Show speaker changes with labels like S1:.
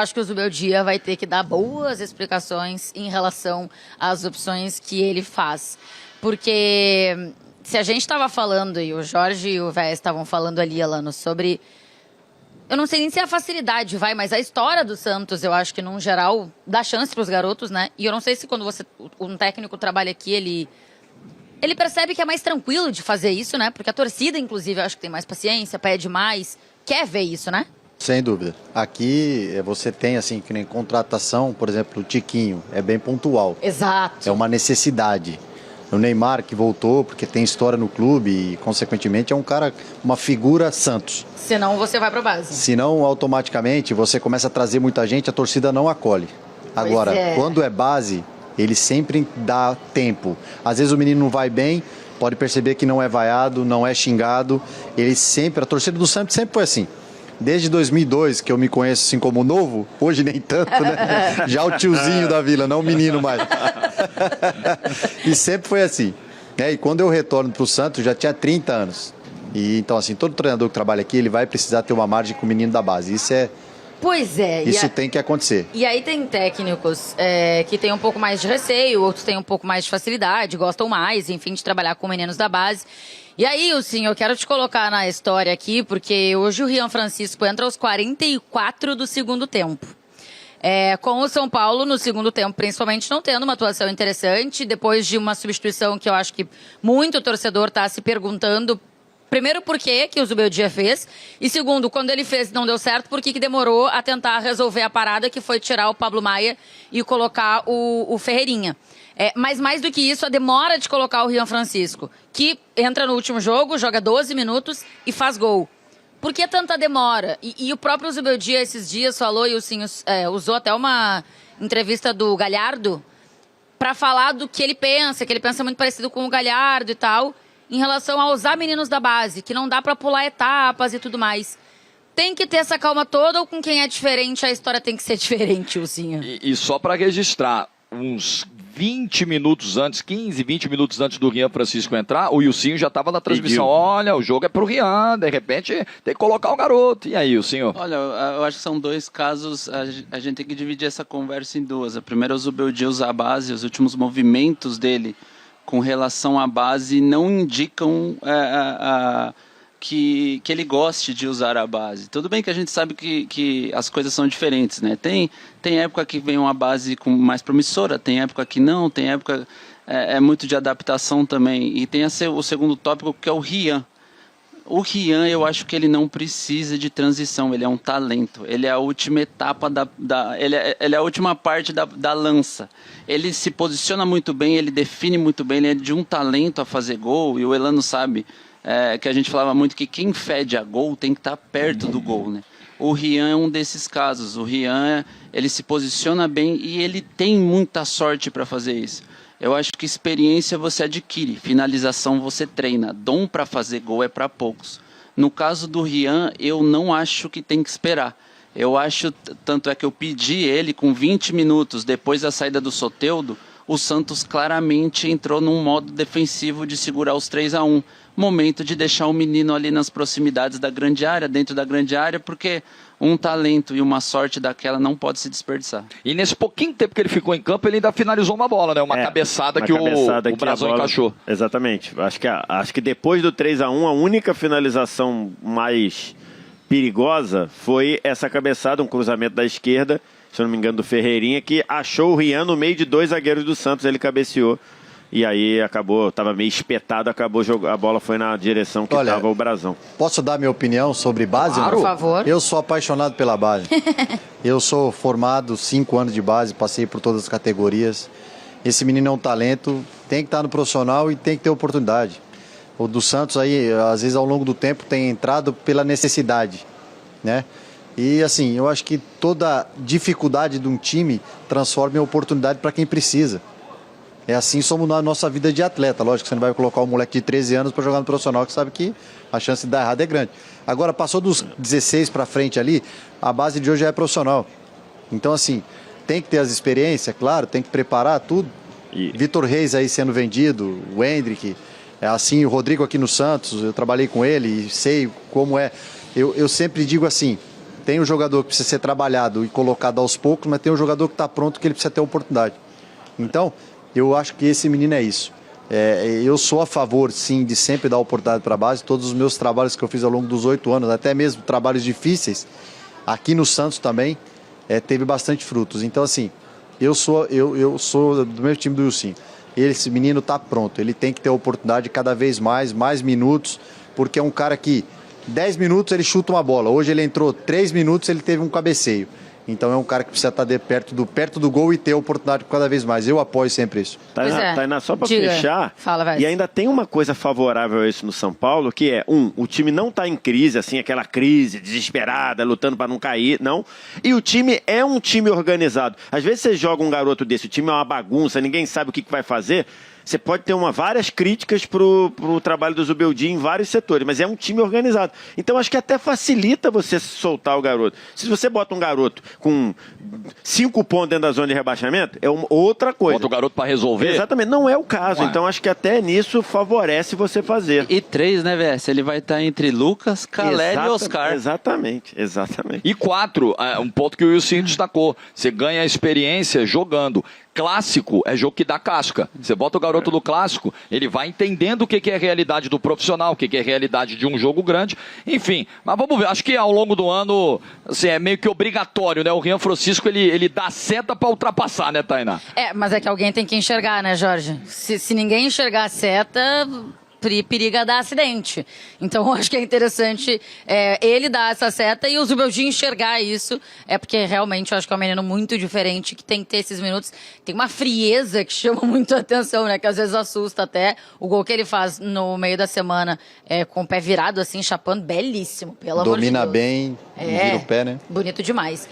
S1: Acho que o Zubeldia vai ter que dar boas explicações em relação às opções que ele faz. Porque se a gente estava falando, e o Jorge e o Vés estavam falando ali, Alano, sobre... Eu não sei nem se é a facilidade, mas a história do Santos, eu acho que, num geral, dá chance para os garotos, né? E eu não sei se quando um técnico trabalha aqui, ele percebe que é mais tranquilo de fazer isso, né? Porque a torcida, inclusive, eu acho que tem mais paciência, pede mais, quer ver isso, né?
S2: Sem dúvida. Aqui você tem, assim, que nem contratação, por exemplo, o Tiquinho, é bem pontual.
S1: Exato.
S2: É uma necessidade. O Neymar, que voltou, porque tem história no clube e, consequentemente, é um cara, uma figura Santos.
S1: Senão você vai pra base.
S2: Senão, automaticamente, você começa a trazer muita gente, a torcida não acolhe. Agora, quando é base, ele sempre dá tempo. Às vezes o menino não vai bem, pode perceber que não é vaiado, não é xingado. Ele sempre, a torcida do Santos sempre foi assim. Desde 2002, que eu me conheço assim como novo, hoje nem tanto, né? Já o tiozinho da vila, não o menino mais. E sempre foi assim. E quando eu retorno para o Santos, já tinha 30 anos. E então, assim, todo treinador que trabalha aqui, ele vai precisar ter uma margem com o menino da base.
S1: Pois é.
S2: Isso tem que acontecer.
S1: E aí tem técnicos que têm um pouco mais de receio, outros têm um pouco mais de facilidade, gostam mais, enfim, de trabalhar com meninos da base. E aí, sim, eu quero te colocar na história aqui, porque hoje o Rian Francisco entra aos 44 do segundo tempo. Com o São Paulo, no segundo tempo, principalmente, não tendo uma atuação interessante, depois de uma substituição que eu acho que muito torcedor está se perguntando. Primeiro, por que o Zubeldia fez? E segundo, quando ele fez e não deu certo, por que demorou a tentar resolver a parada, que foi tirar o Pablo Maia e colocar o Ferreirinha. Mas mais do que isso, a demora de colocar o Rian Francisco, que entra no último jogo, joga 12 minutos e faz gol. Por que tanta demora? E o próprio Zubeldia esses dias falou, e o Sim usou até uma entrevista do Galhardo, para falar do que ele pensa muito parecido com o Galhardo e tal, em relação a usar meninos da base, que não dá para pular etapas e tudo mais. Tem que ter essa calma toda, ou com quem é diferente, a história tem que ser diferente, Ilcinho?
S3: E só para registrar, uns 20 minutos antes, 15, 20 minutos antes do Rian Francisco entrar, o Ilcinho já estava na transmissão. Olha, o jogo é pro Rian, de repente tem que colocar o garoto. E aí, Ilcinho?
S4: Olha, eu acho que são dois casos, a gente tem que dividir essa conversa em duas. A primeira é o Zubeldia usar a base, os últimos movimentos dele com relação à base não indicam que ele goste de usar a base. Tudo bem que a gente sabe que as coisas são diferentes, né? Tem época que vem uma base mais promissora, tem época que não, tem época... É muito de adaptação também. E tem o segundo tópico, que é o Rian. O Rian, eu acho que ele não precisa de transição, ele é um talento. Ele é a última etapa, ele é a última parte da lança. Ele se posiciona muito bem, ele define muito bem, ele é de um talento a fazer gol, e o Elano sabe que a gente falava muito que quem fede a gol tem que estar perto do gol, né? O Rian é um desses casos. O Rian, ele se posiciona bem e ele tem muita sorte para fazer isso. Eu acho que experiência você adquire, finalização você treina, dom para fazer gol é para poucos. No caso do Rian, eu não acho que tem que esperar. Eu acho, tanto é que eu pedi ele com 20 minutos depois da saída do Soteldo, o Santos claramente entrou num modo defensivo de segurar os 3-1. Momento de deixar o menino ali nas proximidades da grande área, dentro da grande área, porque um talento e uma sorte daquela não pode se desperdiçar.
S3: E nesse pouquinho tempo que ele ficou em campo, ele ainda finalizou uma bola, né? Uma cabeçada que o Brasão encaixou.
S5: Exatamente. Acho que depois do 3-1, a única finalização mais perigosa foi essa cabeçada, um cruzamento da esquerda, se eu não me engano, do Ferreirinha, que achou o Rian no meio de dois zagueiros do Santos, ele cabeceou. E aí estava meio espetado, a bola foi na direção que estava o Brasão.
S2: Posso dar minha opinião sobre base?
S1: Claro, por favor.
S2: Eu sou apaixonado pela base. Eu sou formado 5 anos de base, passei por todas as categorias. Esse menino é um talento, tem que estar no profissional e tem que ter oportunidade. O do Santos aí, às vezes ao longo do tempo, tem entrado pela necessidade, né? E assim, eu acho que toda dificuldade de um time transforma em oportunidade para quem precisa. É assim somos na nossa vida de atleta. Lógico que você não vai colocar um moleque de 13 anos para jogar no profissional, que sabe que a chance de dar errado é grande. Agora, passou dos 16 para frente ali, a base de hoje já é profissional. Então, assim, tem que ter as experiências, claro, tem que preparar tudo. Vitor Reis aí sendo vendido, o Hendrick, assim, o Rodrigo aqui no Santos, eu trabalhei com ele e sei como é. Eu sempre digo assim, Tem um jogador que precisa ser trabalhado e colocado aos poucos, mas tem um jogador que está pronto que ele precisa ter oportunidade. Então, eu acho que esse menino é isso. Eu sou a favor, sim, de sempre dar oportunidade para a base. Todos os meus trabalhos que eu fiz ao longo dos 8 anos, até mesmo trabalhos difíceis, aqui no Santos também, teve bastante frutos. Então, assim, eu sou do mesmo time do Wilson. Esse menino está pronto, ele tem que ter oportunidade cada vez mais minutos, porque é um cara que 10 minutos ele chuta uma bola. Hoje ele entrou 3 minutos, ele teve um cabeceio. Então é um cara que precisa estar perto do gol e ter oportunidade cada vez mais. Eu apoio sempre isso.
S5: Tainá, só para fechar,
S1: Fala,
S5: e ainda tem uma coisa favorável a isso no São Paulo, que é, o time não está em crise, assim, aquela crise desesperada, lutando para não cair, não. E o time é um time organizado. Às vezes você joga um garoto desse, o time é uma bagunça, ninguém sabe o que vai fazer. Você pode ter várias críticas pro trabalho do Zubeldia em vários setores, mas é um time organizado. Então acho que até facilita você soltar o garoto. Se você bota um garoto com 5 pontos dentro da zona de rebaixamento, é outra coisa.
S3: Bota o garoto para resolver?
S5: Exatamente, não é o caso. Então acho que até nisso favorece você fazer.
S4: E 3, né, VS? Ele vai estar entre Lucas, Caleri e Oscar.
S5: Exatamente.
S3: E 4, um ponto que o Wilson destacou. Você ganha experiência jogando. Clássico é jogo que dá casca. Você bota o garoto no clássico, ele vai entendendo o que é a realidade do profissional, o que é a realidade de um jogo grande. Enfim, mas vamos ver. Acho que ao longo do ano, assim, é meio que obrigatório, né? O Rian Francisco, ele dá seta para ultrapassar, né, Tainá?
S1: Mas é que alguém tem que enxergar, né, Jorge? Se ninguém enxergar a seta, periga dar acidente. Então, eu acho que é interessante ele dar essa seta e o Zubeldia enxergar isso. Porque realmente eu acho que é um menino muito diferente, que tem que ter esses minutos. Tem uma frieza que chama muito a atenção, né? Que às vezes assusta até. O gol que ele faz no meio da semana, com o pé virado, assim, chapando, belíssimo, pelo amor de Deus.
S2: Domina bem, vira o pé, né?
S1: Bonito demais.